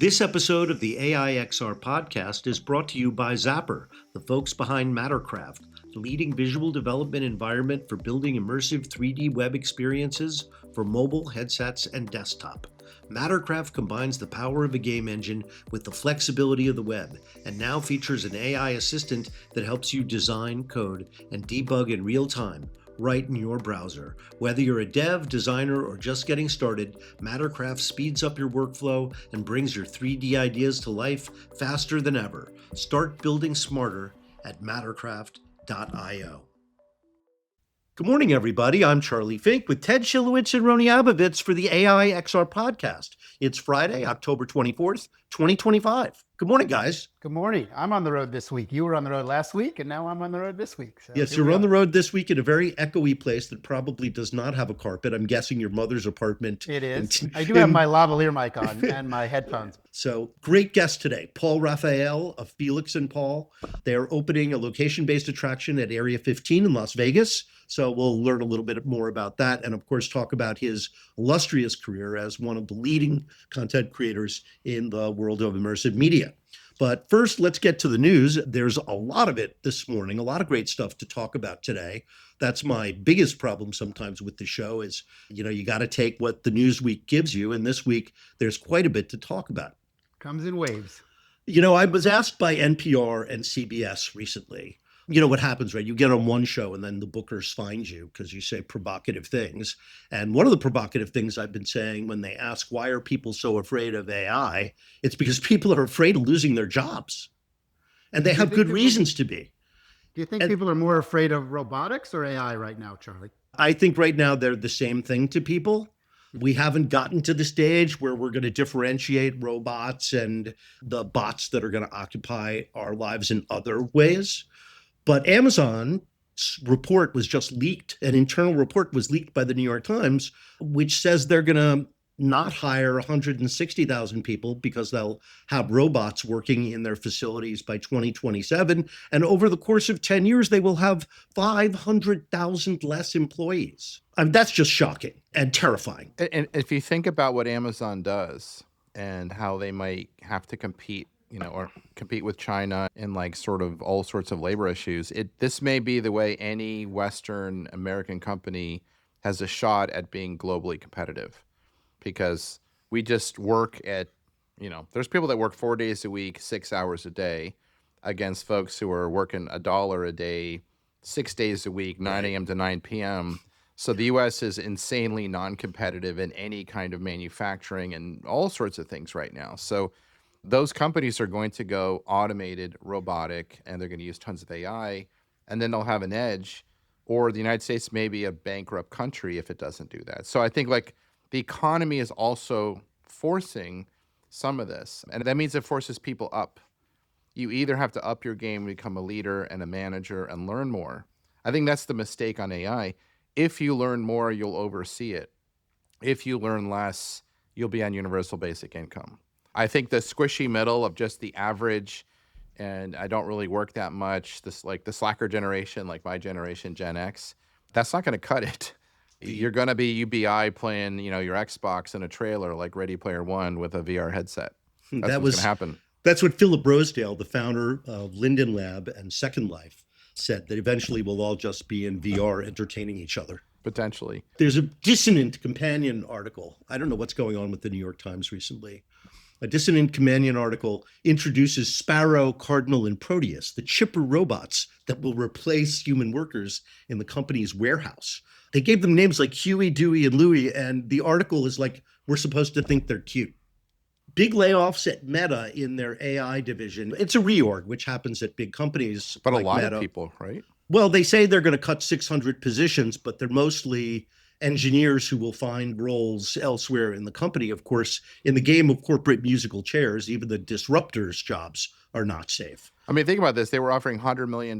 This episode of the AIXR podcast is brought to you by Zapper, the folks behind Mattercraft, the leading visual development environment for building immersive 3D web experiences for mobile, headsets, and desktop. Mattercraft combines the power of a game engine with the flexibility of the web, and now features an AI assistant that helps you design, code, and debug in real time, right in your browser. Whether you're a dev, designer, or just getting started, Mattercraft speeds up your workflow and brings your 3D ideas to life faster than ever. Start building smarter at mattercraft.io. Good morning, everybody. I'm Charlie Fink with Ted Schilowitz and Rony Abovitz for the AIXR podcast. It's Friday, October 24th, 2025. Good morning, guys. Good morning. I'm on the road this week. You were on the road last week, and now I'm on the road this week. So yes, you're on the road this week in a very echoey place that probably does not have a carpet. I'm guessing your mother's apartment. It is. I do have my lavalier mic on and my headphones. So great guest today, Paul Raphaël of Felix and Paul. They're opening a location-based attraction at AREA15 in Las Vegas. So we'll learn a little bit more about that and, of course, talk about his illustrious career as one of the leading content creators in the world of immersive media. But first, let's get to the news. There's a lot of it this morning, a lot of great stuff to talk about today. That's my biggest problem sometimes with the show is, you got to take what the news week gives you. And this week, there's quite a bit to talk about. Comes in waves. I was asked by NPR and CBS recently, what happens, right? You get on one show and then the bookers find you because you say provocative things. And one of the provocative things I've been saying when they ask, why are people so afraid of AI? It's because people are afraid of losing their jobs. And they have good reasons to be. Do you think people are more afraid of robotics or AI right now, Charlie? I think right now they're the same thing to people. We haven't gotten to the stage where we're going to differentiate robots and the bots that are going to occupy our lives in other ways. But Amazon's report was just leaked. An internal report was leaked by the New York Times, which says they're going to not hire 160,000 people because they'll have robots working in their facilities by 2027. And over the course of 10 years, they will have 500,000 less employees. I mean, that's just shocking and terrifying. And if you think about what Amazon does and how they might have to compete, or compete with China in like sort of all sorts of labor issues, this may be the way any Western American company has a shot at being globally competitive. Because we just work at, there's people that work 4 days a week, 6 hours a day, against folks who are working $1 a day, 6 days a week, 9 a.m. to 9 p.m. So the U.S. is insanely non-competitive in any kind of manufacturing and all sorts of things right now. So those companies are going to go automated, robotic, and they're going to use tons of AI, and then they'll have an edge. Or the United States may be a bankrupt country if it doesn't do that. So I think the economy is also forcing some of this, and that means it forces people up. You either have to up your game and become a leader and a manager and learn more. I think that's the mistake on AI. If you learn more, you'll oversee it. If you learn less, you'll be on universal basic income. I think the squishy middle of just the average, and I don't really work that much, this like the slacker generation, like my generation, Gen X, that's not going to cut it. You're going to be UBI playing, your Xbox in a trailer like Ready Player One with a VR headset. That's what's going to happen. That's what Philip Rosedale, the founder of Linden Lab and Second Life, said, that eventually we'll all just be in VR entertaining each other. Potentially. There's a dissonant companion article. I don't know what's going on with the New York Times recently. A dissonant companion article introduces Sparrow, Cardinal, and Proteus, the chipper robots that will replace human workers in the company's warehouse. They gave them names like Huey, Dewey, and Louie, and the article is like, we're supposed to think they're cute. Big layoffs at Meta in their AI division. It's a reorg, which happens at big companies. But like a lot Meta. of people, right? Well, they say they're going to cut 600 positions, but they're mostly engineers who will find roles elsewhere in the company. Of course, in the game of corporate musical chairs, even the disruptors' jobs are not safe. I mean, think about this. They were offering $100 million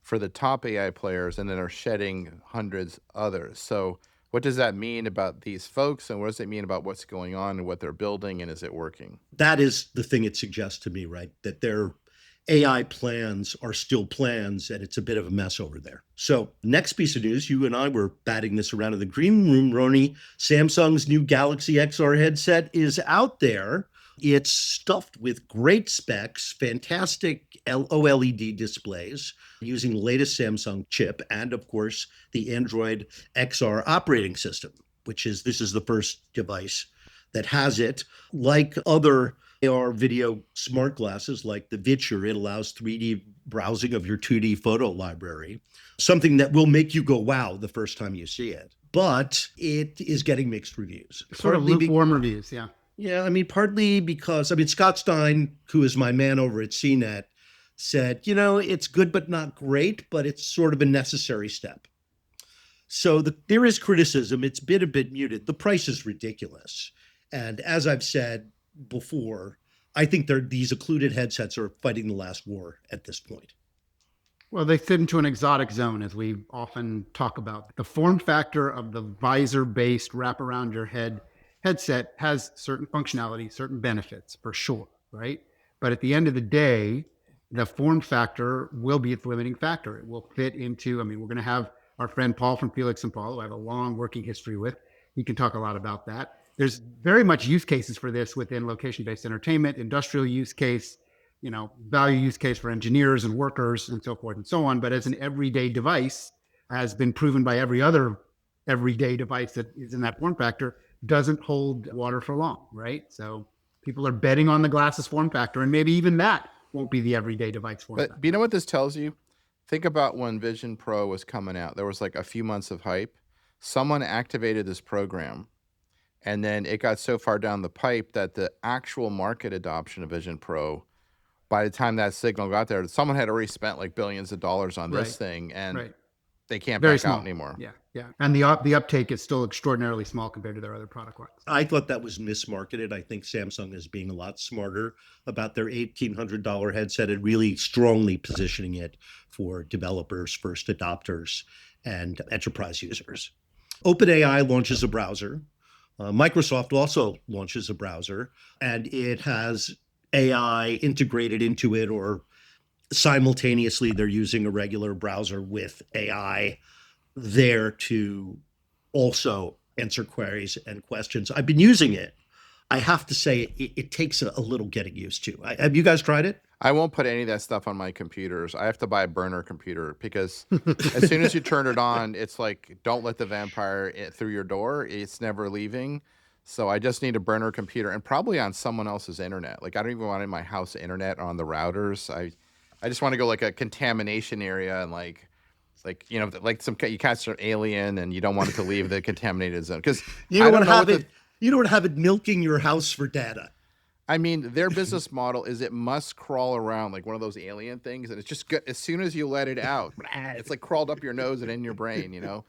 for the top AI players, and then are shedding hundreds others. So what does that mean about these folks, and what does it mean about what's going on and what they're building, and is it working? That is the thing it suggests to me, right? That they're AI plans are still plans, and it's a bit of a mess over there. So, next piece of news, you and I were batting this around in the green room, Rony. Samsung's new Galaxy XR headset is out there. It's stuffed with great specs, fantastic OLED displays using the latest Samsung chip, and of course, the Android XR operating system, this is the first device that has it. Like other AR video smart glasses like the Vitcher, it allows 3D browsing of your 2D photo library, something that will make you go, wow, the first time you see it. But it is getting mixed reviews. Sort of lukewarm reviews, yeah. Yeah, partly because, Scott Stein, who is my man over at CNET, said, it's good but not great, but it's sort of a necessary step. So there is criticism. It's been a bit muted. The price is ridiculous. And as I've said before, I think these occluded headsets are fighting the last war at this point. Well, they fit into an exotic zone, as we often talk about. The form factor of the visor-based wrap around your head headset has certain functionality, certain benefits, for sure, right? But at the end of the day, the form factor will be its limiting factor. It will fit into, we're going to have our friend Paul from Felix and Paul, who I have a long working history with. He can talk a lot about that. There's very much use cases for this within location-based entertainment, industrial use case, value use case for engineers and workers and so forth and so on. But as an everyday device, has been proven by every other everyday device that is in that form factor, doesn't hold water for long, right? So people are betting on the glasses form factor, and maybe even that won't be the everyday device form factor. But you know what this tells you? Think about when Vision Pro was coming out. There was like a few months of hype. Someone activated this program, and then it got so far down the pipe that the actual market adoption of Vision Pro, by the time that signal got there, someone had already spent like billions of dollars on this thing, and they can't back out anymore. Yeah. And the uptake is still extraordinarily small compared to their other product lines. I thought that was mismarketed. I think Samsung is being a lot smarter about their $1,800 headset and really strongly positioning it for developers, first adopters, and enterprise users. OpenAI launches a browser. Microsoft also launches a browser, and it has AI integrated into it, or simultaneously they're using a regular browser with AI there to also answer queries and questions. I've been using it. I have to say it takes a little getting used to. Have you guys tried it? I won't put any of that stuff on my computers. I have to buy a burner computer because as soon as you turn it on, it's like, don't let the vampire through your door. It's never leaving. So I just need a burner computer, and probably on someone else's internet. Like, I don't even want it in my house internet or on the routers. I just want to go like a contamination area, and like you catch an alien and you don't want it to leave the contaminated zone, because you don't want to have it milking your house for data. Their business model is it must crawl around like one of those alien things, and it's just good as soon as you let it out. It's like crawled up your nose and in your brain.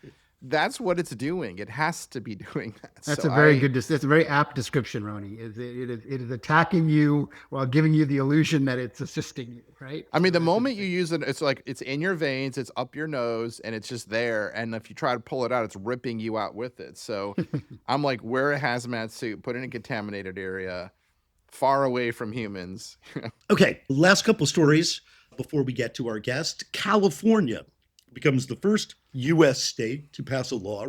That's what it's doing. It has to be doing that. That's that's a very apt description, Rony. It is attacking you while giving you the illusion that it's assisting you, right? The moment you use it, it's like it's in your veins, it's up your nose, and it's just there. And if you try to pull it out, it's ripping you out with it. So I'm like, wear a hazmat suit, put it in a contaminated area, far away from humans. Okay, last couple stories before we get to our guest. California becomes the first U.S. state to pass a law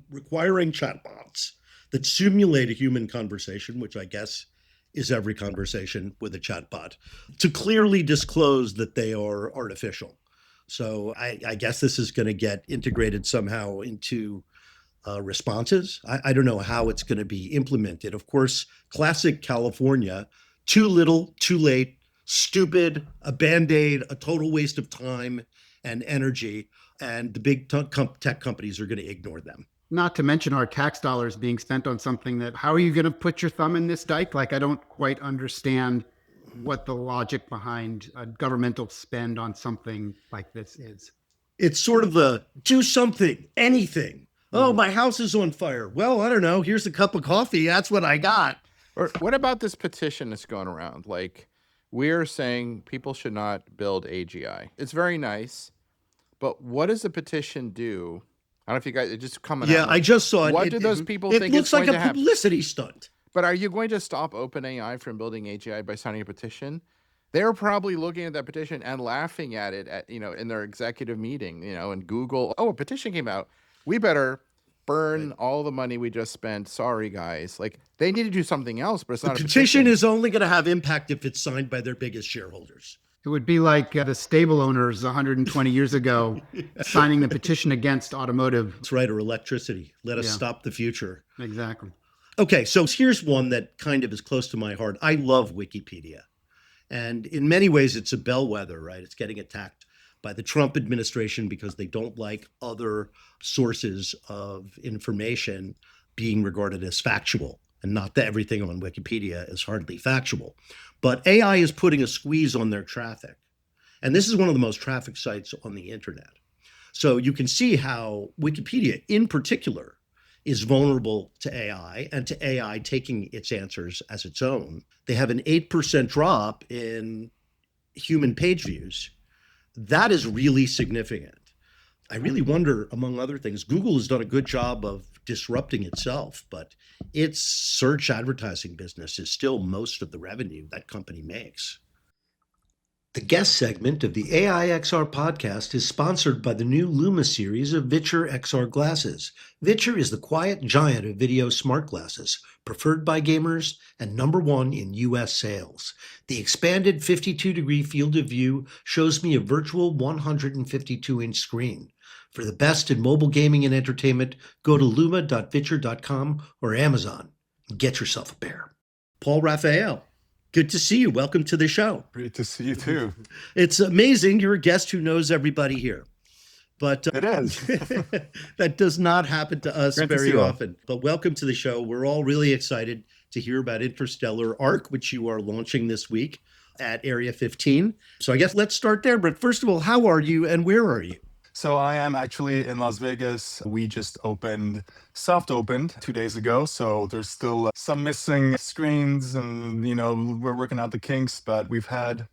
requiring chatbots that simulate a human conversation, which I guess is every conversation with a chatbot, to clearly disclose that they are artificial. So I guess this is going to get integrated somehow into responses. I don't know how it's going to be implemented. Of course, classic California, too little, too late, stupid, a Band-Aid, a total waste of time and energy, and the big tech companies are going to ignore them. Not to mention our tax dollars being spent on something that, how are you going to put your thumb in this dike? Like, I don't quite understand what the logic behind a governmental spend on something like this is. It's sort of the do something, anything. Oh, my house is on fire. Well, I don't know. Here's a cup of coffee. That's what I got. Or what about this petition that's going around? Like, we're saying people should not build AGI. It's very nice, but what does the petition do? I don't know if you guys, it just coming out. Yeah, I just saw it. What do those people think it looks like a publicity stunt. But are you going to stop OpenAI from building AGI by signing a petition? They're probably looking at that petition and laughing at it in their executive meeting, and Google, oh, a petition came out. We better burn all the money we just spent. Sorry, guys. Like, they need to do something else, but it's not a petition is only going to have impact if it's signed by their biggest shareholders. It would be like the stable owners 120 years ago signing the petition against automotive. That's right, or electricity. Let us stop the future. Exactly. Okay, so here's one that kind of is close to my heart. I love Wikipedia. And in many ways, it's a bellwether, right? It's getting attacked by the Trump administration because they don't like other sources of information being regarded as factual. And not that everything on Wikipedia is hardly factual. But AI is putting a squeeze on their traffic. And this is one of the most trafficked sites on the internet. So you can see how Wikipedia in particular is vulnerable to AI and to AI taking its answers as its own. They have an 8% drop in human page views. That is really significant. I really wonder, among other things, Google has done a good job of disrupting itself, but its search advertising business is still most of the revenue that company makes. The guest segment of the AI XR podcast is sponsored by the new Luma series of Viture XR glasses. Viture is the quiet giant of video smart glasses, preferred by gamers and #1 in US sales. The expanded 52-degree field of view shows me a virtual 152-inch screen. For the best in mobile gaming and entertainment, go to luma.viture.com or Amazon and get yourself a pair. Paul Raphaël, good to see you. Welcome to the show. Great to see you too. It's amazing. You're a guest who knows everybody here. But it is. That does not happen to us very often. But welcome to the show. We're all really excited to hear about Interstellar Arc, which you are launching this week at AREA15. So I guess let's start there. But first of all, how are you and where are you? So I am actually in Las Vegas. We just soft opened 2 days ago. So there's still some missing screens and, we're working out the kinks, but we've had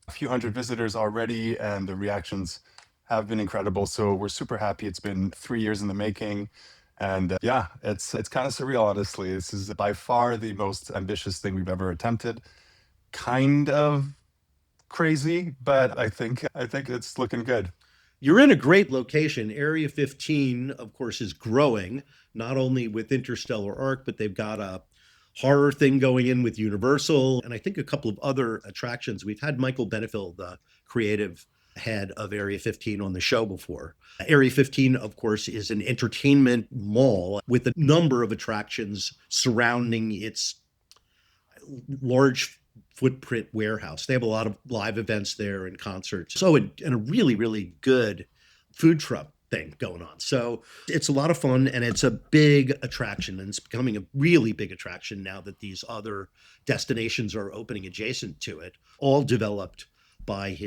a few hundred visitors already and the reactions have been incredible. So we're super happy. It's been 3 years in the making. And it's kind of surreal, honestly. This is by far the most ambitious thing we've ever attempted. Kind of crazy, but I think it's looking good. You're in a great location. AREA15, of course, is growing, not only with Interstellar Arc, but they've got a horror thing going in with Universal, and I think a couple of other attractions. We've had Michael Benefill, the creative head of AREA15, on the show before. AREA15, of course, is an entertainment mall with a number of attractions surrounding its large footprint warehouse. They have a lot of live events there and concerts. So, and a really, really good food truck thing going on. So it's a lot of fun and it's a big attraction, and it's becoming a really big attraction now that these other destinations are opening adjacent to it, all developed by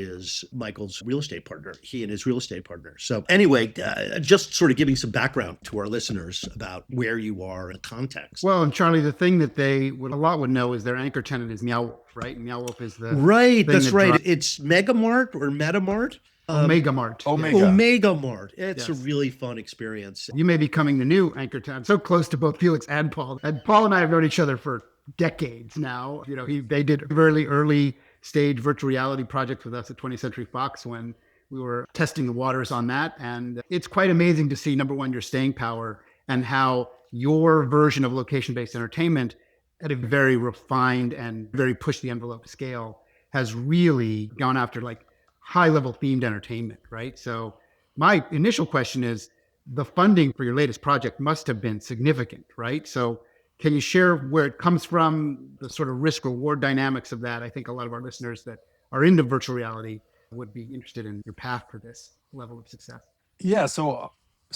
Michael's real estate partner, he and his real estate partner. So anyway, just sort of giving some background to our listeners about where you are in context. Well, and Charlie, the thing that a lot would know is their anchor tenant is Meow Wolf, right? And Meow Wolf is the right. That's right. It's Megamart or Metamart. Omega Mart. Omega Mart. It's a really fun experience. You may be becoming the new anchor tenant. So close to both Felix and Paul. And Paul and I have known each other for decades now. They did a really early stage virtual reality project with us at 20th Century Fox when we were testing the waters on that. And it's quite amazing to see, number one, your staying power and how your version of location-based entertainment at a very refined and very push the envelope scale has really gone after like high-level themed entertainment, right? So my initial question is, the funding for your latest project must have been significant, right? So can you share where it comes from, the sort of risk-reward dynamics of that? I think a lot of our listeners that are into virtual reality would be interested in your path for this level of success. Yeah, so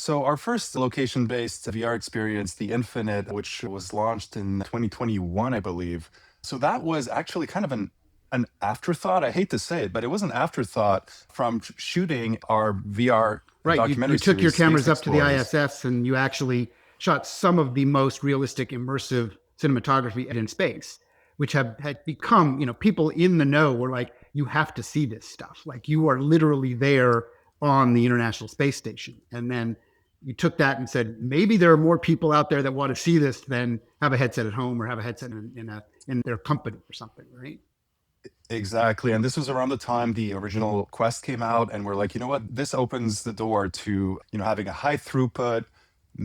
our first location-based VR experience, The Infinite, which was launched in 2021, I believe. So that was actually kind of an afterthought. I hate to say it, but it was an afterthought from shooting our VR documentary. You took your cameras Space up to the Explorers. ISS and you actually shot some of the most realistic, immersive cinematography in space, which had become, people in the know were like, you have to see this stuff. Like you are literally there on the International Space Station. And then you took that and said, maybe there are more people out there that want to see this than have a headset at home or have a headset in their company or something, right? Exactly. And this was around the time the original Quest came out. And we're like, you know what? This opens the door to, having a high throughput,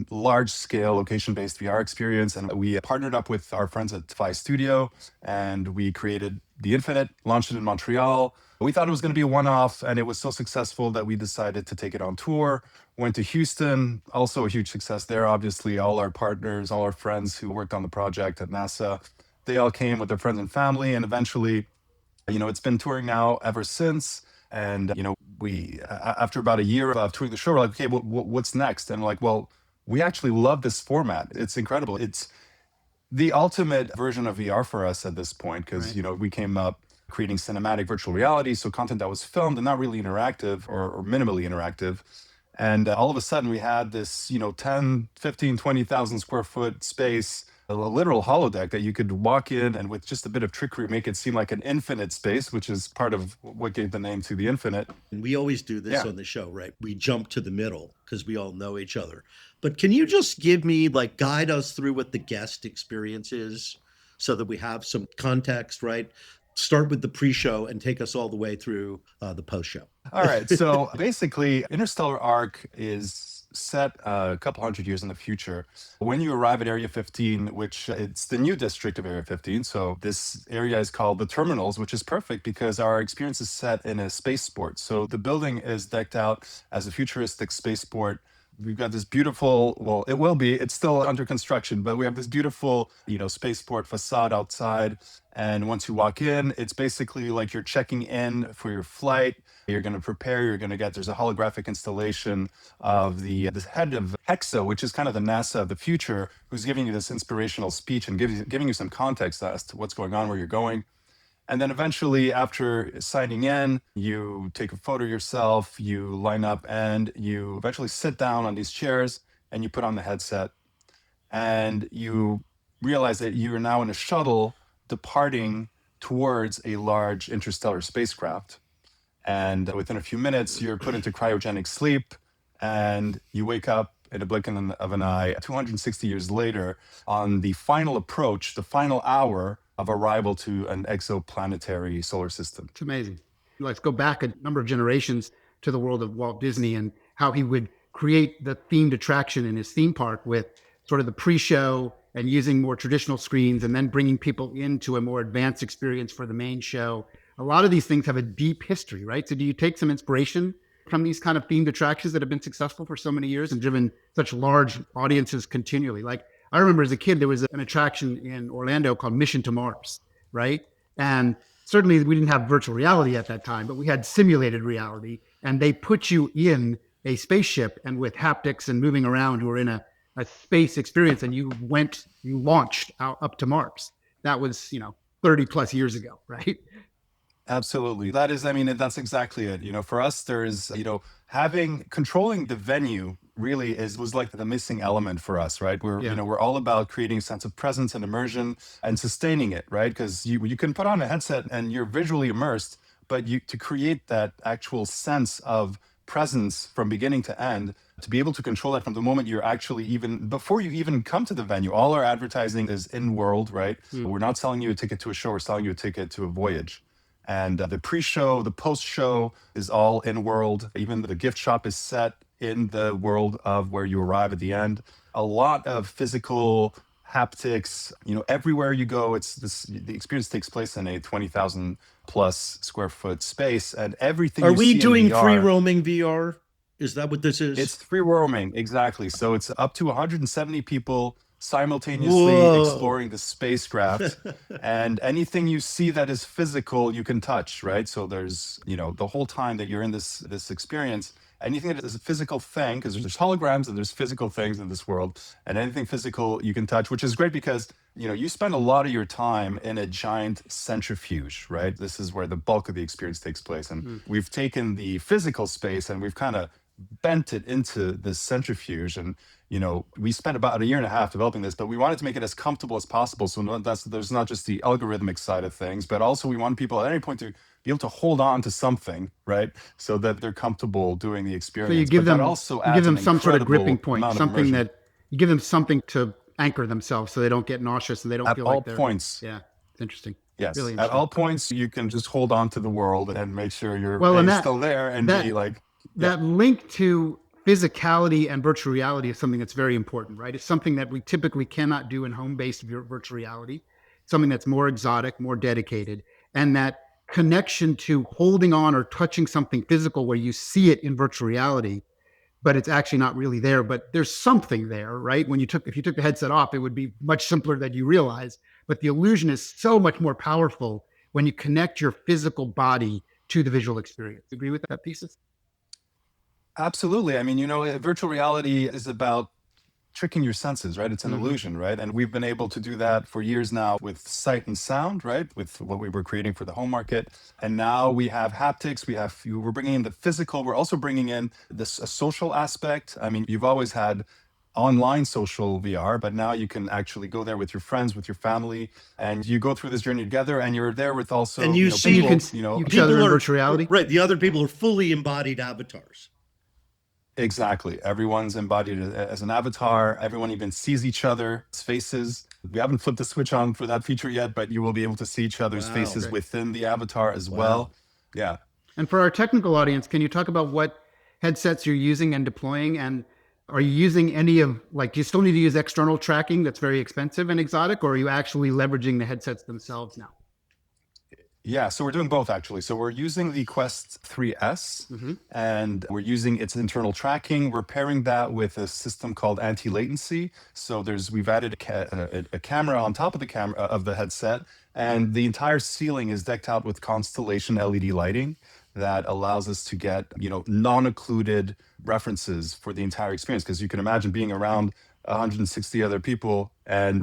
large scale location based VR experience. And we partnered up with our friends at Phi Studio and we created the Infinite, launched it in Montreal. We thought it was going to be a one off and it was so successful that we decided to take it on tour. Went to Houston, also a huge success there. Obviously, all our partners, all our friends who worked on the project at NASA, they all came with their friends and family. And eventually, it's been touring now ever since. And, we, after about a year of touring the show, we're like, okay, what's next? And we're like, well, we actually love this format. It's incredible. It's the ultimate version of VR for us at this point, because, Right. We came up creating cinematic virtual reality. So content that was filmed and not really interactive or minimally interactive. And all of a sudden we had this, 10, 15, 20,000 square foot space, a literal holodeck that you could walk in and with just a bit of trickery make it seem like an infinite space, which is part of what gave the name to the Infinite. And we always do this Yeah. on the show, right? We jump to the middle because we all know each other. But can you just give me, guide us through what the guest experience is so that we have some context, right? Start with the pre show and take us all the way through the post show. All right. So basically, Interstellar Arc is set a couple hundred years in the future. When you arrive at Area 15, which it's the new district of Area 15. So this area is called the Terminals, which is perfect because our experience is set in a spaceport. So the building is decked out as a futuristic spaceport. We've got this beautiful, well, it will be, it's still under construction, but we have this beautiful, spaceport facade outside. And once you walk in, it's basically like you're checking in for your flight. You're going to prepare, there's a holographic installation of the head of Hexa, which is kind of the NASA of the future, who's giving you this inspirational speech and giving you some context as to what's going on, where you're going. And then eventually, after signing in, you take a photo yourself, you line up, and you eventually sit down on these chairs and you put on the headset and you realize that you are now in a shuttle departing towards a large interstellar spacecraft. And within a few minutes, you're put into cryogenic sleep and you wake up in a blink of an eye 260 years later on the final approach, the final hour of arrival to an exoplanetary solar system. It's amazing. Let's go back a number of generations to the world of Walt Disney and how he would create the themed attraction in his theme park with sort of the pre-show and using more traditional screens and then bringing people into a more advanced experience for the main show. A lot of these things have a deep history, right? So do you take some inspiration from these kind of themed attractions that have been successful for so many years and driven such large audiences continually? Like I remember as a kid, there was an attraction in Orlando called Mission to Mars, right? And certainly we didn't have virtual reality at that time, but we had simulated reality. And they put you in a spaceship and with haptics and moving around, you were in a space experience and you launched out up to Mars. That was, 30 plus years ago, right? Absolutely. That's exactly it. For us, there's, controlling the venue really was like the missing element for us, right? We're all about creating a sense of presence and immersion and sustaining it, right? Because you can put on a headset and you're visually immersed, but to create that actual sense of presence from beginning to end, to be able to control that from the moment you're actually even before you even come to the venue. All our advertising is in world, right? We're not selling you a ticket to a show, we're selling you a ticket to a voyage. And the pre-show, the post-show is all in world. Even the gift shop is set in the world of where you arrive at the end. A lot of physical haptics, everywhere you go, the experience takes place in a 20,000 plus square foot space, and everything Are you we see doing in VR, free roaming VR? Is that what this is? it's free roaming, exactly. So it's up to 170 people simultaneously Whoa. exploring the spacecraft, and anything you see that is physical you can touch, right? So there's the whole time that you're in this experience, anything that is a physical thing, because there's holograms and there's physical things in this world, and anything physical you can touch, which is great because you spend a lot of your time in a giant centrifuge, right? This is where the bulk of the experience takes place, and we've taken the physical space and we've kind of bent it into this centrifuge. And we spent about a year and a half developing this, but we wanted to make it as comfortable as possible. So there's not just the algorithmic side of things, but also we want people at any point to be able to hold on to something, right? So that they're comfortable doing the experience. So you give them some sort of gripping point, something that you give them something to anchor themselves so they don't get nauseous and they don't at feel all like they're points. Yeah. It's interesting. Yes. Really At interesting. all points, you can just hold on to the world and make sure you're still there and be like. That link to physicality and virtual reality is something that's very important, right? It's something that we typically cannot do in home-based virtual reality, something that's more exotic, more dedicated, and that connection to holding on or touching something physical where you see it in virtual reality, but it's actually not really there, but there's something there, right? If you took the headset off, it would be much simpler than you realize, but the illusion is so much more powerful when you connect your physical body to the visual experience. Agree with that thesis? Absolutely. I mean, virtual reality is about tricking your senses, right? It's an illusion, right? And we've been able to do that for years now with sight and sound, right? With what we were creating for the home market. And now we have haptics, we're bringing in the physical, we're also bringing in this a social aspect. I mean, you've always had online social VR, but now you can actually go there with your friends, with your family, and you go through this journey together, and you're there with also, and you see people, each other in virtual reality. Right. The other people are fully embodied avatars. Exactly. Everyone's embodied as an avatar. Everyone even sees each other's faces. We haven't flipped the switch on for that feature yet, but you will be able to see each other's faces within the avatar as well. Yeah. And for our technical audience, can you talk about what headsets you're using and deploying? And are you using any of, do you still need to use external tracking that's very expensive and exotic, or are you actually leveraging the headsets themselves now? Yeah, so we're doing both actually. So we're using the Quest 3S and we're using its internal tracking. We're pairing that with a system called Anti-Latency. So we've added a camera on top of the camera of the headset, and the entire ceiling is decked out with Constellation LED lighting that allows us to get, non-occluded references for the entire experience. Because you can imagine being around 160 other people, and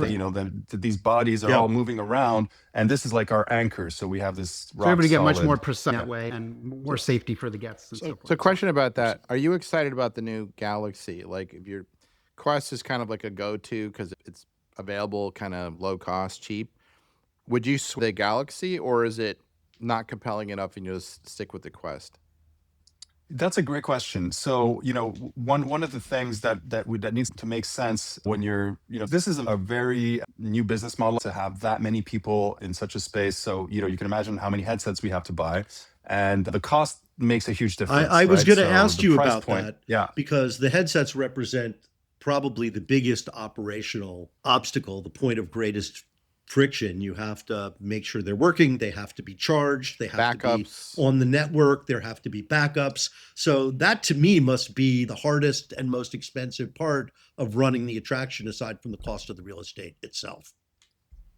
these bodies are all moving around, and this is like our anchor. So we have this rock everybody get much solid- more precise that way and more safety for the guests and so forth. So question about that. Are you excited about the new Galaxy? Like, if your Quest is kind of like a go-to because it's available, kind of low cost, cheap, would you switch the Galaxy, or is it not compelling enough and you just stick with the Quest? That's a great question. So, one of the things that needs to make sense when you're, this is a very new business model to have that many people in such a space. So, you can imagine how many headsets we have to buy, and the cost makes a huge difference. I was going to So ask the you price about point- that, Yeah. because the headsets represent probably the biggest operational obstacle, the point of greatest friction. You have to make sure they're working. They have to be charged. They have to be on the network. There have to be backups. So that to me must be the hardest and most expensive part of running the attraction, aside from the cost of the real estate itself.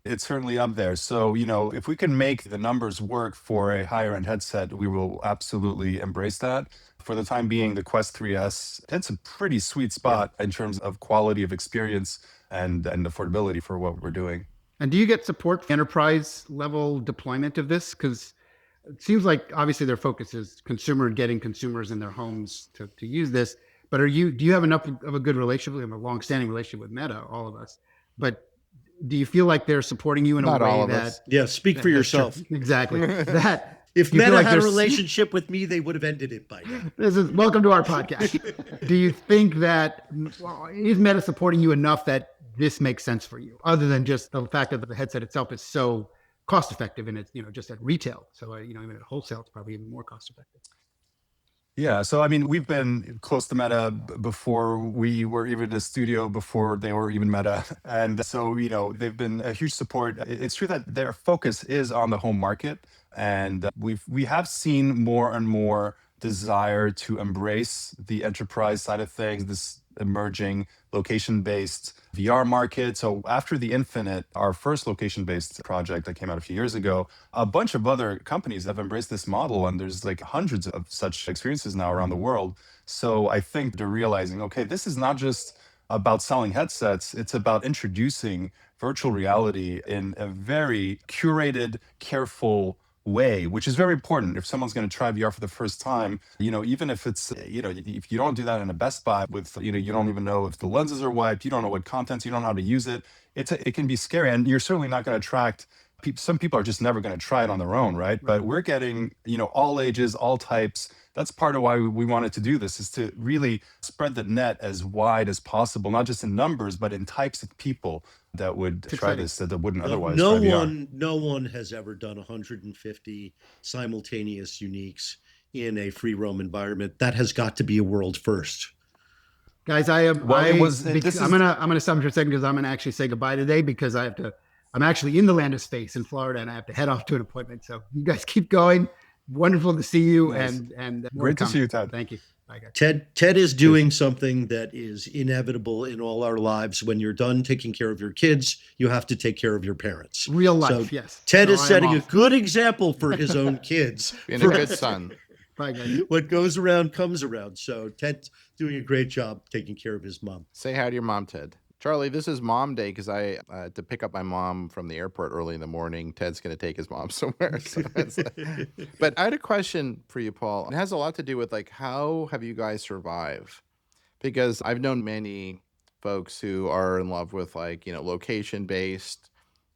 It's certainly up there. So, if we can make the numbers work for a higher end headset, we will absolutely embrace that. For the time being, the Quest 3S, it's a pretty sweet spot in terms of quality of experience and affordability for what we're doing. And do you get support for enterprise level deployment of this? Because it seems like obviously their focus is getting consumers in their homes to use this. But do you have enough of a good relationship? We have a long-standing relationship with Meta, all of us. But do you feel like they're supporting you in Not a way all of that? us. Yeah, speak for yourself. Exactly. If you feel Meta like had a there's- relationship with me, they would have ended it by now. This is welcome to our podcast. Do you think that is Meta supporting you enough that this makes sense for you, other than just the fact that the headset itself is so cost effective and it's just at retail, so even at wholesale it's probably even more cost effective? Yeah, so I mean, we've been close to Meta before we were even a studio, before they were even Meta. And so, they've been a huge support. It's true that their focus is on the home market. And we have seen more and more desire to embrace the enterprise side of things, this emerging location-based VR market. So after the Infinite, our first location-based project that came out a few years ago, a bunch of other companies have embraced this model, and there's like hundreds of such experiences now around the world. So I think they're realizing, okay, this is not just about selling headsets, it's about introducing virtual reality in a very curated, careful way, which is very important. If someone's going to try VR for the first time, even if it's, if you don't do that in a Best Buy with, you don't even know if the lenses are wiped, you don't know what contents, you don't know how to use it. It can be scary, and you're certainly not going to attract people. Some people are just never going to try it on their own, right? But we're getting, all ages, all types that's part of why we wanted to do this, is to really spread the net as wide as possible, not just in numbers, but in types of people that would try exciting. this, that wouldn't No, otherwise no try VR. no one has ever done 150 simultaneous uniques in a free roam environment. That has got to be a world first. Guys, I'm gonna stop for a second because I'm gonna actually say goodbye today because I'm actually in the land of space in Florida and I have to head off to an appointment. So you guys keep going. Wonderful to see you. Nice. And Great to see you, Ted. Thank you. Bye, guys. Ted is doing something that is inevitable in all our lives. When you're done taking care of your kids, you have to take care of your parents. Real life, So yes. Ted So is I am setting a off. good example for his own kids. Being a good son. Bye, guys. What goes around comes around. So Ted's doing a great job taking care of his mom. Say hi to your mom, Ted. Charlie, this is Mom Day because I had to pick up my mom from the airport early in the morning. Ted's going to take his mom somewhere. So but I had a question for you, Paul. It has a lot to do with like, how have you guys survived? Because I've known many folks who are in love with like, location-based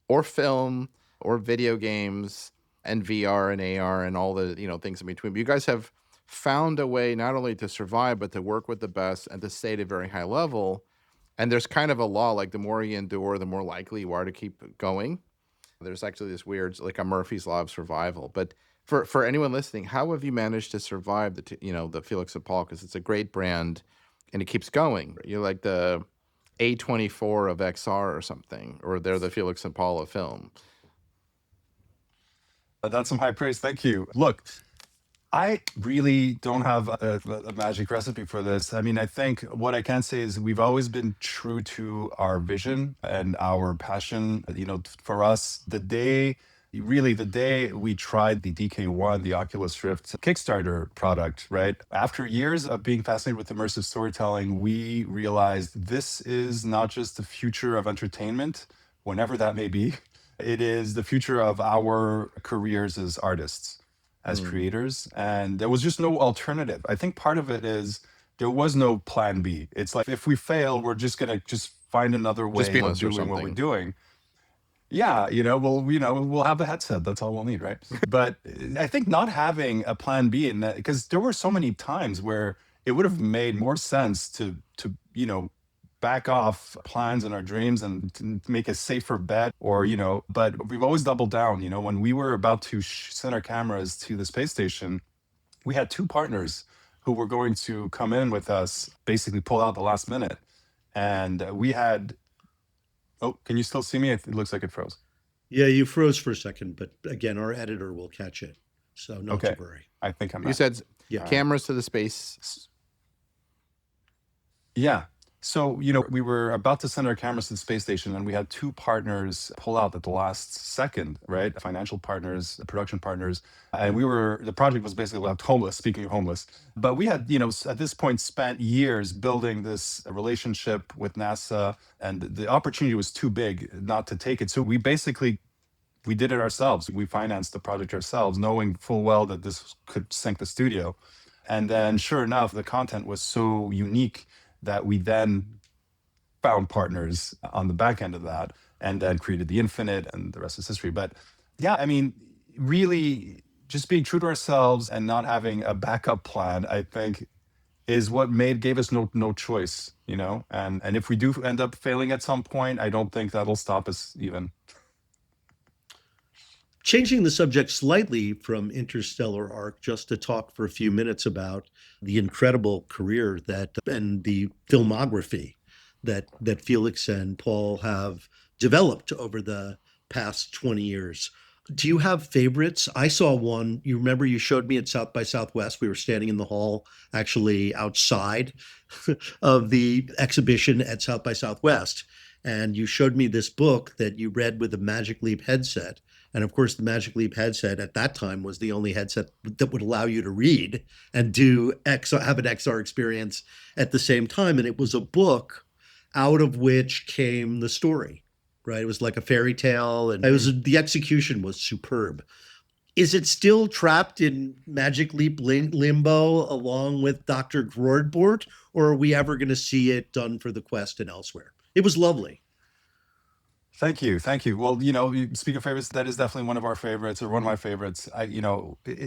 or film or video games and VR and AR and all the, things in between. But you guys have found a way not only to survive, but to work with the best and to stay at a very high level. And there's kind of a law, like the more you endure, the more likely you are to keep going. There's actually this weird, like a Murphy's Law of survival. But for anyone listening, how have you managed to survive the Felix and Paul? Because it's a great brand and it keeps going. You're like the A24 of XR or something, or they're the Felix and Paul of film. That's some high praise. Thank you. Look, I really don't have a magic recipe for this. I mean, I think what I can say is we've always been true to our vision and our passion. For us, the day we tried the DK1, the Oculus Rift Kickstarter product, right? After years of being fascinated with immersive storytelling, we realized this is not just the future of entertainment, whenever that may be. It is the future of our careers as artists, as creators, and there was just no alternative. I think part of it is there was no plan B. It's like, if we fail, we're just gonna find another way of doing what we're doing. Yeah, we'll have a headset. That's all we'll need, right? But I think not having a plan B, in that, because there were so many times where it would have made more sense to back off plans and our dreams and to make a safer bet, but we've always doubled down. When we were about to send our cameras to the space station, we had two partners who were going to come in with us, basically pull out the last minute. And we had, can you still see me? It looks like it froze. Yeah, you froze for a second, but again, our editor will catch it. So not to worry. I think I'm You said cameras to the space. Yeah. So, we were about to send our cameras to the space station and we had two partners pull out at the last second, right? Financial partners, production partners. And the project was basically left homeless, speaking of homeless. But we had, at this point spent years building this relationship with NASA, and the opportunity was too big not to take it. So we did it ourselves. We financed the project ourselves, knowing full well that this could sink the studio. And then sure enough, the content was so unique that we then found partners on the back end of that and then created the Infinite, and the rest is history. But yeah, I mean, really just being true to ourselves and not having a backup plan, I think, is what gave us no choice, and if we do end up failing at some point, I don't think that'll stop us even. Changing the subject slightly from Interstellar Arc, just to talk for a few minutes about the incredible career and the filmography that Felix and Paul have developed over the past 20 years. Do you have favorites? I saw one. You remember you showed me at South by Southwest. We were standing in the hall, actually outside of the exhibition at South by Southwest. And you showed me this book that you read with a Magic Leap headset. And of course, the Magic Leap headset at that time was the only headset that would allow you to read and have an XR experience at the same time. And it was a book out of which came the story, right? It was like a fairy tale, and the execution was superb. Is it still trapped in Magic Leap limbo along with Dr. Groordbort, or are we ever going to see it done for the Quest and elsewhere? It was lovely. Thank you, thank you. Well, you speak of favorites. That is definitely one of our favorites, or one of my favorites.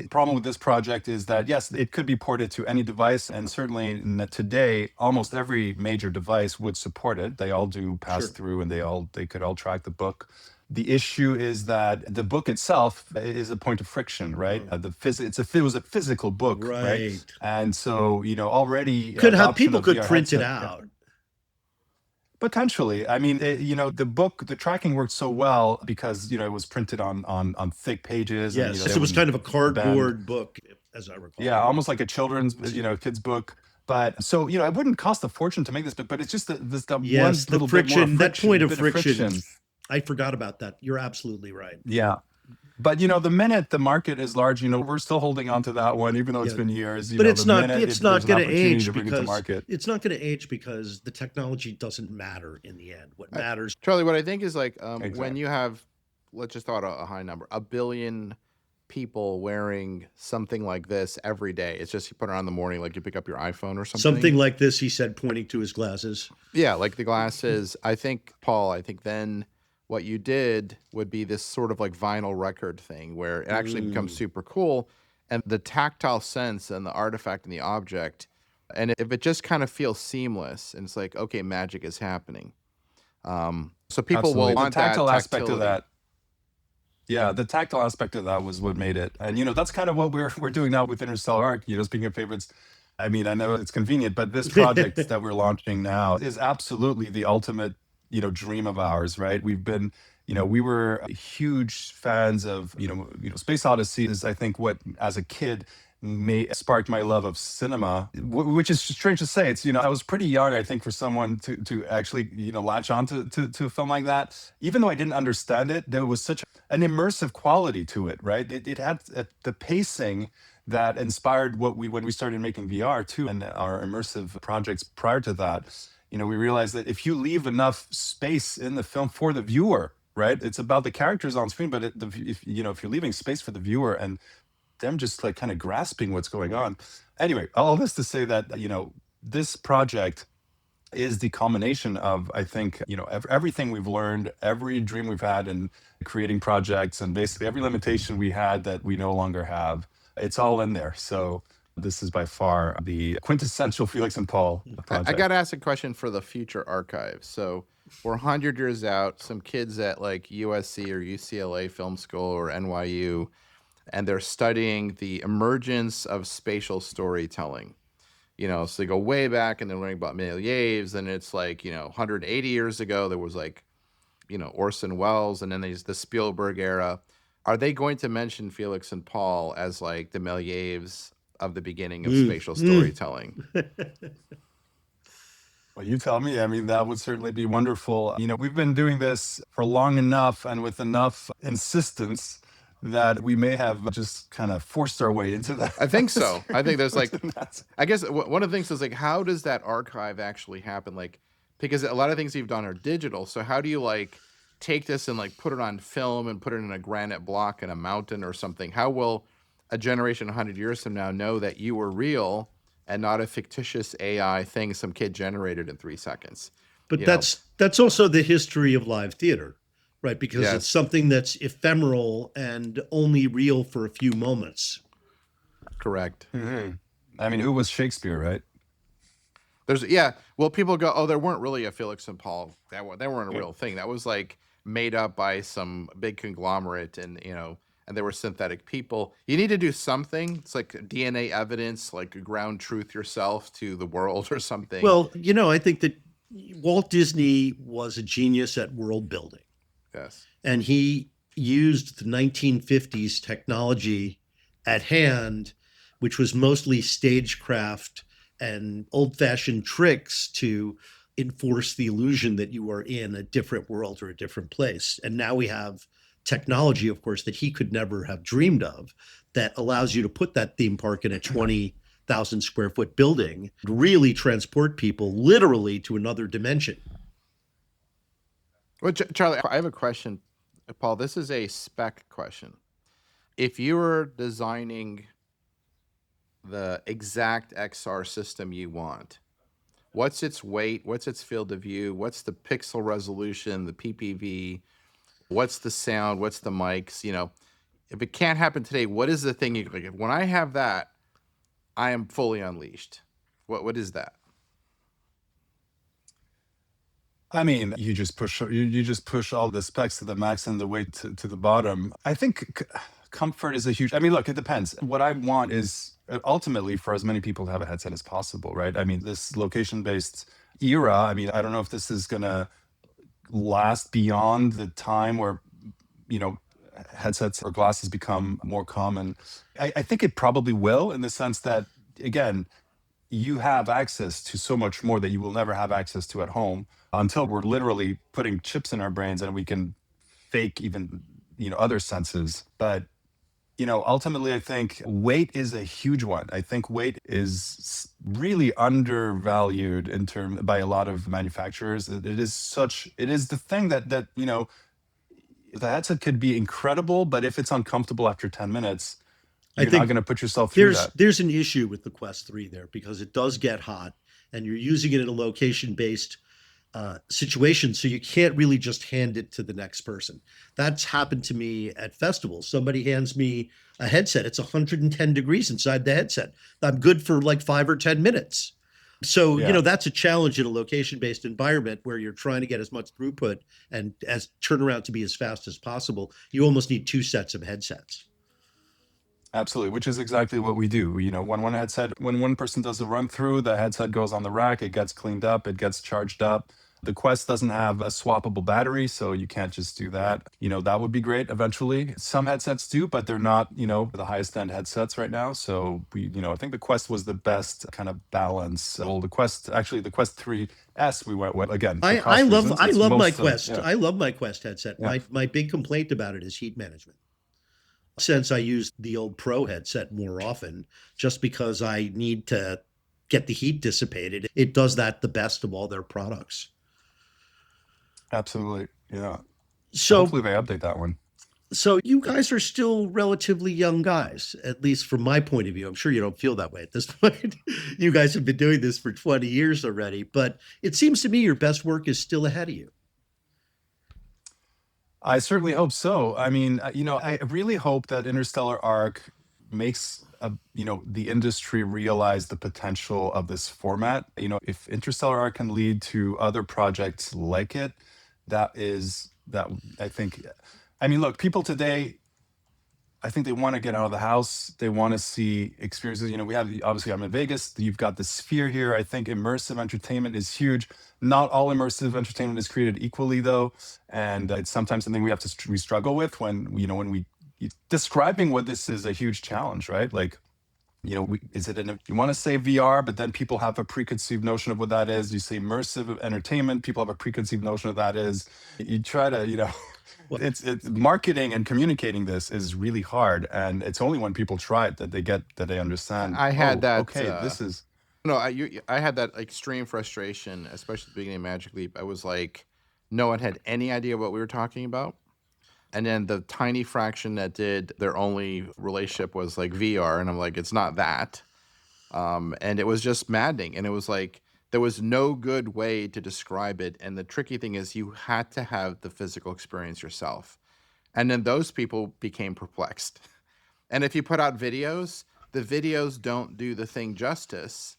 Problem with this project is that yes, it could be ported to any device, and certainly today, almost every major device would support it. They all do pass Sure. through, and they could all track the book. The issue is that the book itself is a point of friction, right? It was a physical book, right? Right. And so already Could have adoption people of could VR print it headset, yeah. out. Potentially. I mean, the tracking worked so well because, it was printed on thick pages. And, Yes, they it was kind wouldn't of a bend. cardboard book, as I recall. Yeah, almost like a children's, kid's book. But so, it wouldn't cost a fortune to make this, but it's just the one Yes, the little bit more friction, that point of bit friction. I forgot about that. You're absolutely right. Yeah. But the minute the market is large, we're still holding on to that one, even though it's Yeah. been years. But it's the not. minute It's not there's an going to opportunity age to bring it to because market. it's not going to age because the technology doesn't matter in the end. What matters. Charlie, what I think is like when Exactly. you have, let's just throw out a high number, 1 billion people wearing something like this every day. It's just you put it on in the morning, like you pick up your iPhone or something. Something like this, he said, pointing to his glasses. Yeah, like the glasses. I think, Paul, then what you did would be this sort of like vinyl record thing where it actually becomes super cool, and the tactile sense and the artifact and the object, and if it just kind of feels seamless and it's like, okay, magic is happening. So people Absolutely. will want the tactile that aspect of tactility. that. Yeah, the tactile aspect of that was what made it. And that's kind of what we're doing now with Interstellar Arc. Speaking of favorites, I mean, I know it's convenient, but this project that we're launching now is absolutely the ultimate, dream of ours, right? We've been, we were huge fans of, Space Odyssey is, I think, what as a kid sparked my love of cinema, which is strange to say. It's, I was pretty young, I think, for someone to actually, latch on to a film like that. Even though I didn't understand it, there was such an immersive quality to it, right? It had the pacing that inspired when we started making VR too, and our immersive projects prior to that. We realized that if you leave enough space in the film for the viewer, right? It's about the characters on screen, but if you're leaving space for the viewer and them just like kind of grasping what's going on. Anyway, all this to say that, this project is the culmination of, I think, everything we've learned, every dream we've had in creating projects, and basically every limitation we had that we no longer have. It's all in there. So this is by far the quintessential Felix and Paul project. I got to ask a question for the future archive. So we're 100 years out, some kids at like USC or UCLA Film School or NYU, and they're studying the emergence of spatial storytelling. So they go way back and they're learning about Layoffs, and it's like, 180 years ago, there was like, Orson Welles, and then there's the Spielberg era. Are they going to mention Felix and Paul as like the Layoffs of the beginning of spatial storytelling? Well, you tell me. I mean, that would certainly be wonderful. We've been doing this for long enough and with enough insistence that we may have just kind of forced our way into that. I think so. I think there's like, I guess one of the things is like, how does that archive actually happen? Like, because a lot of things you've done are digital. So how do you like take this and like put it on film and put it in a granite block in a mountain or something? How will a generation 100 years from now know that you were real and not a fictitious AI thing some kid generated in 3 seconds? But that's also the history of live theater, right? Because it's something that's ephemeral and only real for a few moments. Correct. Mm-hmm. I mean, who was Shakespeare, right? Well, people go, oh, there weren't really a Felix and Paul. They weren't a real thing. That was like made up by some big conglomerate, and and they were synthetic people. You need to do something. It's like DNA evidence, like ground truth yourself to the world or something. Well, I think that Walt Disney was a genius at world building. Yes. And he used the 1950s technology at hand, which was mostly stagecraft and old-fashioned tricks to enforce the illusion that you are in a different world or a different place. And now we have technology, of course, that he could never have dreamed of, that allows you to put that theme park in a 20,000 square foot building, really transport people literally to another dimension. Well, Charlie, I have a question. Paul, this is a spec question. If you were designing the exact XR system you want, What's its weight? What's its field of view? What's the pixel resolution, the PPV? What's the sound? What's the mics? If it can't happen today, what is the thing you like? When I have that, I am fully unleashed. What is that? I mean, you just push all the specs to the max and the weight to the bottom. I think comfort is a huge. I mean, look, it depends. What I want is ultimately for as many people to have a headset as possible, right? I mean, this location-based era. I mean, I don't know if this is gonna last beyond the time where headsets or glasses become more common. I think it probably will, in the sense that, again, you have access to so much more that you will never have access to at home until we're literally putting chips in our brains and we can fake even other senses. But ultimately, I think weight is a huge one. I think weight is really undervalued by a lot of manufacturers. It is the thing that the headset could be incredible, but if it's uncomfortable after 10 minutes, you're not going to put yourself through that. There's an issue with the Quest 3 there, because it does get hot and you're using it in a location-based situation, so you can't really just hand it to the next person. That's happened to me at festivals. Somebody hands me a headset. It's 110 degrees inside the headset. I'm good for like 5 or 10 minutes. So, that's a challenge in a location-based environment where you're trying to get as much throughput and as turnaround to be as fast as possible. You almost need 2 sets of headsets. Absolutely, which is exactly what we do. When one person does a run through, the headset goes on the rack, it gets cleaned up, it gets charged up. The Quest doesn't have a swappable battery, so you can't just do that. That would be great eventually. Some headsets do, but they're not, the highest end headsets right now. So I think the Quest was the best kind of balance. Well, the Quest 3S, we went with again. I love my Quest. I love my Quest headset. Yeah. My big complaint about it is heat management. Since I use the old Pro headset more often, just because I need to get the heat dissipated, it does that the best of all their products. Absolutely. Yeah. So hopefully they update that one. So you guys are still relatively young guys, at least from my point of view. I'm sure you don't feel that way at this point. You guys have been doing this for 20 years already, but it seems to me your best work is still ahead of you. I certainly hope so. I mean, I really hope that Interstellar Arc makes the industry realize the potential of this format. If Interstellar Arc can lead to other projects like it, that I think. I mean, look, people today, I think they want to get out of the house. They want to see experiences. We have obviously, I'm in Vegas. You've got the Sphere here. I think immersive entertainment is huge. Not all immersive entertainment is created equally, though, and it's sometimes something we struggle with when describing what this is a huge challenge, right? Like, you want to say VR, but then people have a preconceived notion of what that is. You say immersive entertainment, people have a preconceived notion of that is. You try to, it's marketing and communicating this is really hard, and it's only when people try it that they understand. I had that. Okay, this is. No, I had that extreme frustration, especially at the beginning of Magic Leap. I was like, no one had any idea what we were talking about. And then the tiny fraction that did, their only relationship was like VR. And I'm like, it's not that. And it was just maddening. And it was like, there was no good way to describe it. And the tricky thing is you had to have the physical experience yourself. And then those people became perplexed. And if you put out videos, the videos don't do the thing justice.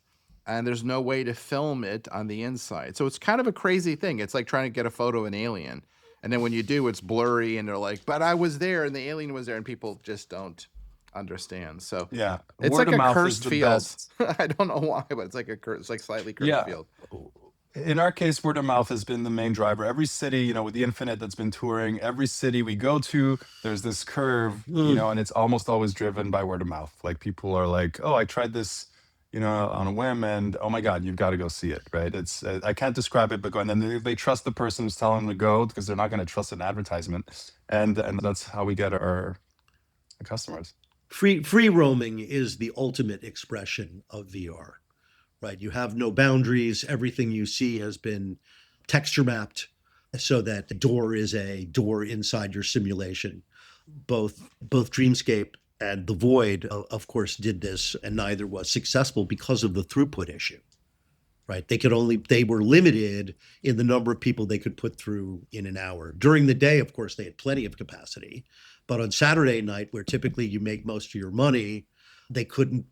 And there's no way to film it on the inside. So it's kind of a crazy thing. It's like trying to get a photo of an alien. And then when you do, it's blurry and they're like, but I was there and the alien was there, and people just don't understand. So yeah, it's like a cursed field. I don't know why, but it's like slightly cursed field. In our case, word of mouth has been the main driver. Every city, with the Infinite that's been touring, every city we go to, there's this curve, and it's almost always driven by word of mouth. Like people are like, oh, I tried this, on a whim, and oh my God, you've got to go see it, right? It's I can't describe it, but go, and then they trust the person who's telling them to go because they're not going to trust an advertisement, and that's how we get our customers. Free roaming is the ultimate expression of VR, right? You have no boundaries. Everything you see has been texture mapped so that the door is a door inside your simulation. Both Dreamscape and The Void, of course, did this, and neither was successful because of the throughput issue. right? They were limited in the number of people they could put through in an hour. During the day, of course, they had plenty of capacity. But on Saturday night, where typically you make most of your money, they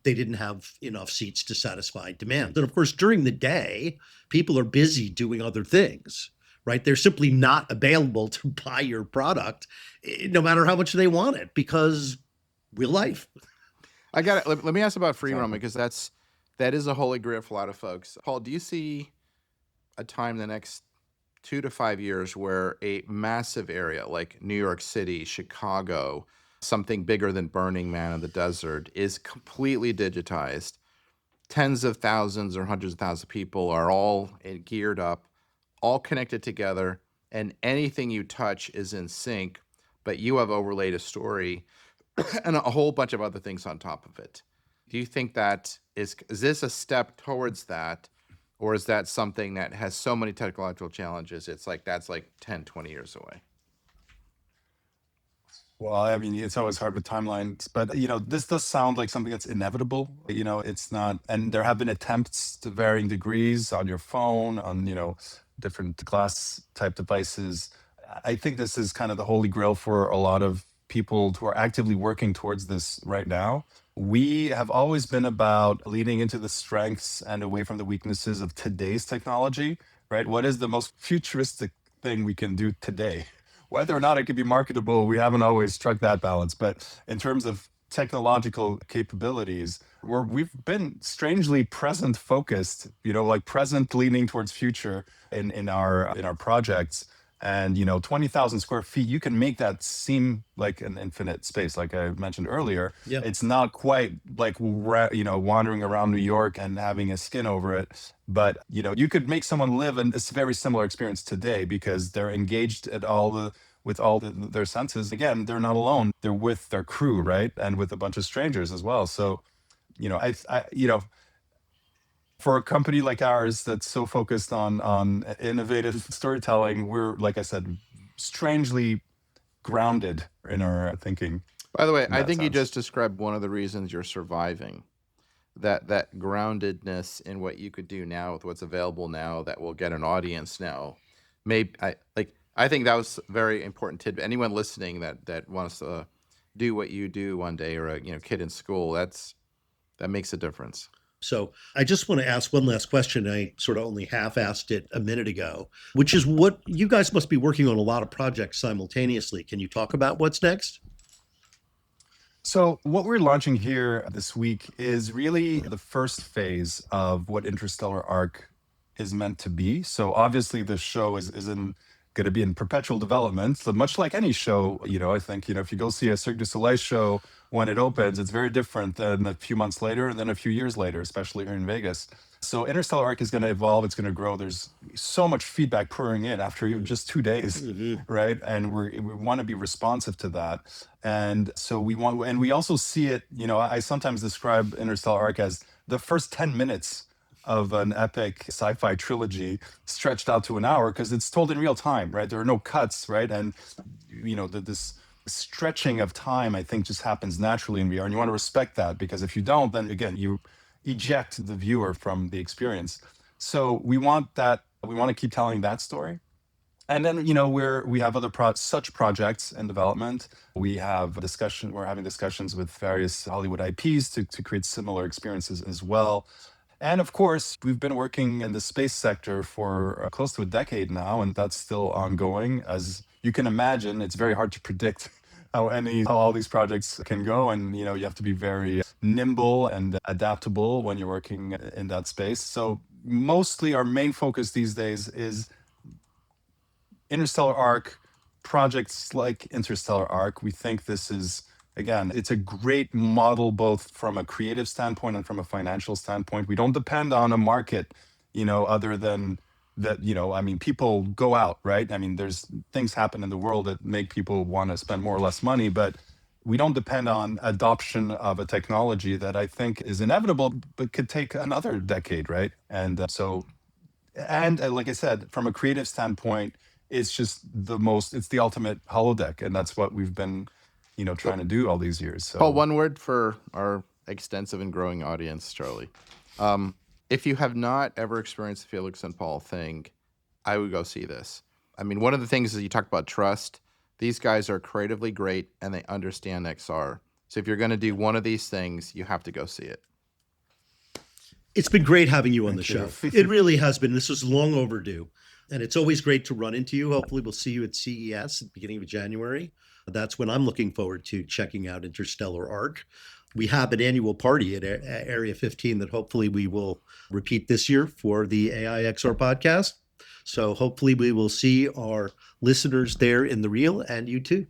didn't have enough seats to satisfy demand. And of course, during the day, people are busy doing other things, right? They're simply not available to buy your product, no matter how much they want it, because real life. I got it. Let me ask about free roaming, because that is a holy grail for a lot of folks. Paul, do you see a time in the next 2 to 5 years where a massive area like New York City, Chicago, something bigger than Burning Man in the desert is completely digitized? Tens of thousands or hundreds of thousands of people are all geared up, all connected together, and anything you touch is in sync, but you have overlaid a story and a whole bunch of other things on top of it. Do you think that is this a step towards that, or is that something that has so many technological challenges, it's like that's like 10, 20 years away? Well, I mean, it's always hard with timelines, but this does sound like something that's inevitable. It's not, and there have been attempts to varying degrees on your phone, on different glass type devices. I think this is kind of the holy grail for a lot of people who are actively working towards this right now. We have always been about leaning into the strengths and away from the weaknesses of today's technology, right? What is the most futuristic thing we can do today? Whether or not it could be marketable, we haven't always struck that balance. But in terms of technological capabilities, we've been strangely present focused, like present leaning towards future in our projects. And 20,000 square feet, you can make that seem like an infinite space, like I mentioned earlier. Yeah. It's not quite like wandering around New York and having a skin over it, but you could make someone live in a very similar experience today because they're engaged with all their senses. Again, they're not alone; they're with their crew, right, and with a bunch of strangers as well. So, for a company like ours that's so focused on innovative storytelling, we're, like I said, strangely grounded in our thinking. By the way, I that think you sense. just described one of the reasons you're surviving. That groundedness in what you could do now with what's available now that will get an audience now. I think that was very important tidbit. Anyone listening that wants to do what you do one day, or a kid in school, that makes a difference. So I just want to ask one last question. I sort of only half asked it a minute ago, which is what you guys must be working on a lot of projects simultaneously. Can you talk about what's next? So what we're launching here this week is really the first phase of what Interstellar Arc is meant to be. So obviously the show is going to be in perpetual development. So much like any show, I think, if you go see a Cirque du Soleil show when it opens, it's very different than a few months later and then a few years later, especially here in Vegas. So Interstellar Arc is going to evolve. It's going to grow. There's so much feedback pouring in after just 2 days, right? And we want to be responsive to that. And so we also see it, I sometimes describe Interstellar Arc as the first 10 minutes of an epic sci-fi trilogy stretched out to an hour because it's told in real time, right? There are no cuts, right? And this stretching of time, I think, just happens naturally in VR, and you want to respect that, because if you don't, then again you eject the viewer from the experience. So we want to keep telling that story. And then we have other such projects in development. We're having discussions with various Hollywood IPs to create similar experiences as well. And of course, we've been working in the space sector for close to a decade now, and that's still ongoing. As you can imagine, it's very hard to predict how all these projects can go, and you have to be very nimble and adaptable when you're working in that space. So mostly our main focus these days is Interstellar Arc, projects like Interstellar Arc. We think this is, again, it's a great model both from a creative standpoint and from a financial standpoint. We don't depend on a market, other than that, I mean, people go out, right? I mean, there's things happen in the world that make people want to spend more or less money, but we don't depend on adoption of a technology that I think is inevitable, but could take another decade, right? And like I said, from a creative standpoint, it's just it's the ultimate holodeck, and that's what we've been trying to do all these years. So Paul, one word for our extensive and growing audience, Charlie. If you have not ever experienced the Felix and Paul thing, I would go see this. I mean, one of the things is you talk about trust. These guys are creatively great and they understand XR. So if you're going to do one of these things, you have to go see it. It's been great having you on the Thank show. you. It really has been. This was long overdue. And it's always great to run into you. Hopefully we'll see you at CES at the beginning of January. That's when I'm looking forward to checking out Interstellar Arc. We have an annual party at AREA15 that hopefully we will repeat this year for the AI XR podcast. So hopefully we will see our listeners there in the real and you too.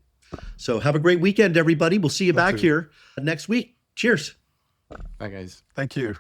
So have a great weekend, everybody. We'll see you back here next week. Cheers. Bye, guys. Thank you.